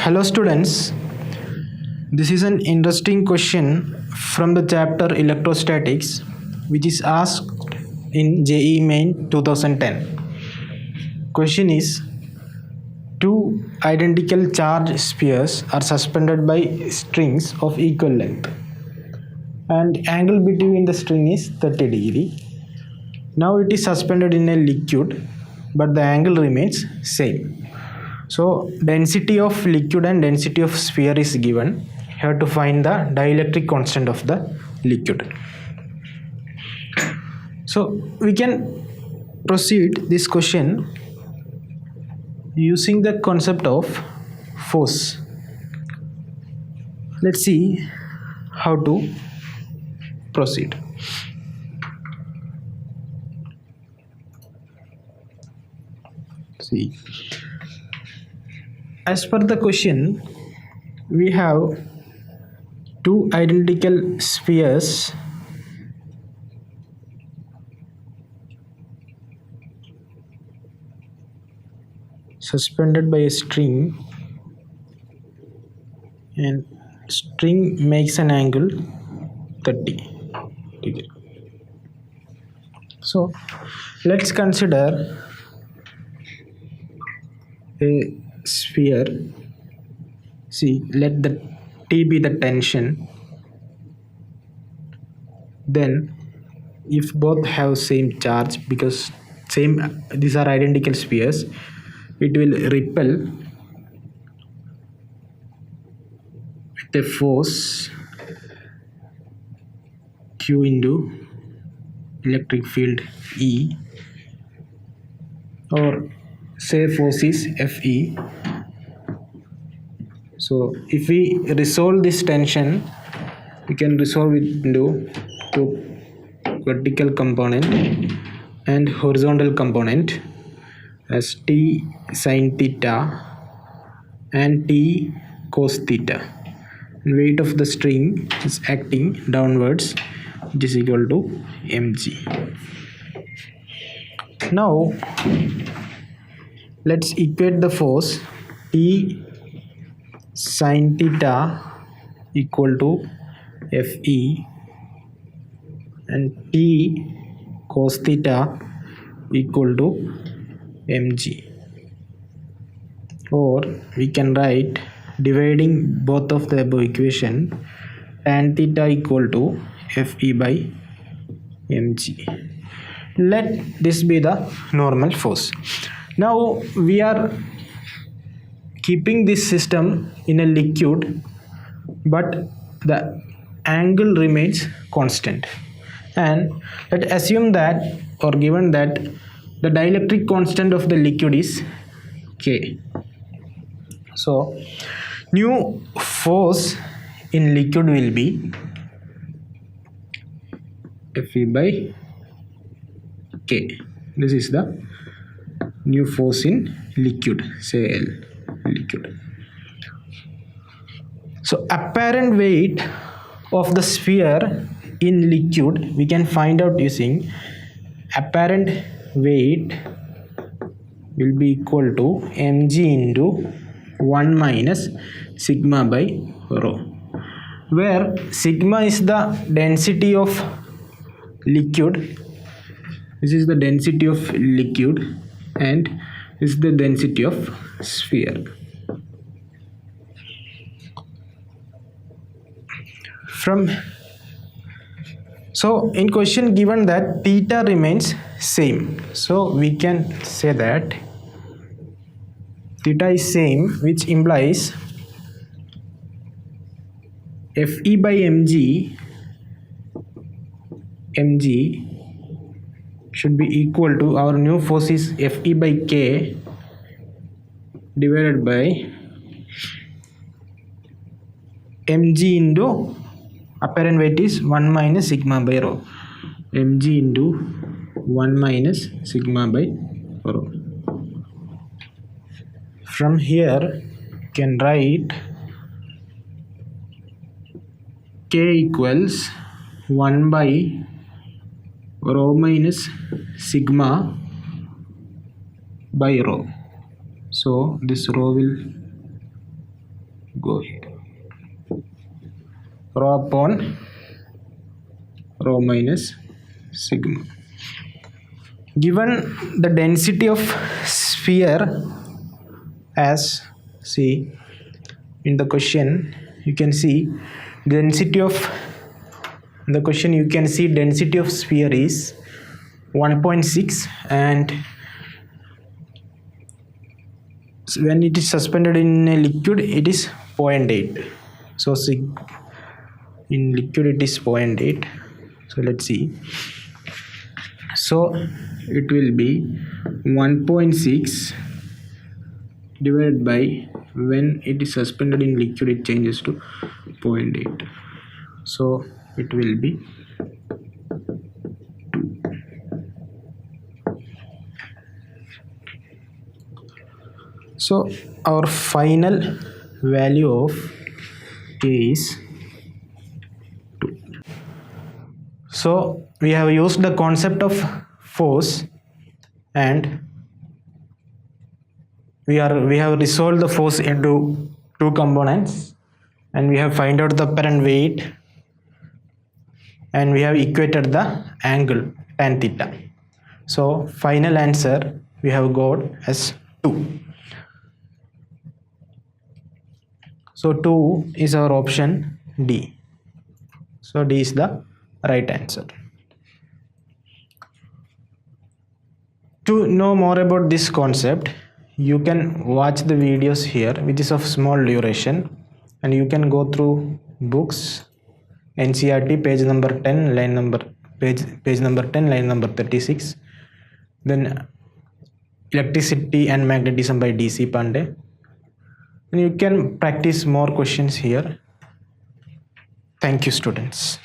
Hello students, this is an interesting question from the chapter Electrostatics which is asked in JEE Main 2010. Question is, two identical charged spheres are suspended by strings of equal length and angle between the string is 30 degree. Now it is suspended in a liquid but the angle remains same. So density of liquid and density of sphere is given. Here to find the dielectric constant of the liquid. So we can proceed this question using the concept of force. Let's see how to proceed. See. As per the question, we have two identical spheres suspended by a string, and string makes an angle 30 degree. So let's consider a sphere. See, let the T be the tension. Then if both have same charge, because these are identical spheres, it will repel with a force Q into electric field E, or say force is Fe. So if we resolve this tension, we can resolve it into two vertical component and horizontal component as T sin theta and T cos theta. And weight of the string is acting downwards, which is equal to mg. Now let's equate the force. T sin theta equal to Fe and T cos theta equal to mg, or we can write, dividing both of the above equation, tan theta equal to Fe by mg. Let this be the normal force. Now we are keeping this system in a liquid, but the angle remains constant, and let's assume that, or given that, the dielectric constant of the liquid is K. So new force in liquid will be Fe by K. This is the new force in liquid, say L, liquid. So apparent weight of the sphere in liquid we can find out using apparent weight will be equal to mg into 1 minus sigma by rho, where sigma is the density of liquid, this is the density of liquid, and this is the density of sphere. So in question given that theta remains same, so we can say that theta is same, which implies Fe by mg should be equal to, our new force is Fe by K divided by mg into apparent weight is 1 minus sigma by rho, mg into 1 minus sigma by rho. From here you can write K equals 1 by rho minus sigma by rho. So this rho will go here. Rho upon rho minus sigma. Given the density of sphere as, see in the question you can see density of density of sphere is 1.6, and when it is suspended in a liquid it is 0.8. So in liquid it is 0.8. So let's see. So it will be 1.6 divided by, when it is suspended in liquid it changes to 0.8. So it will be 2. So our final value of K is 2. So we have used the concept of force, and we have resolved the force into 2 components, and we have find out the apparent weight, and we have equated the angle tan theta. So final answer we have got as 2. So 2 is our option D. So D is the right answer. To know more about this concept, you can watch the videos here, which is of small duration, and you can go through books, NCERT page number 10 line number page number 10 line number 36, then Electricity and Magnetism by DC Pandey, and you can practice more questions here. Thank you, students.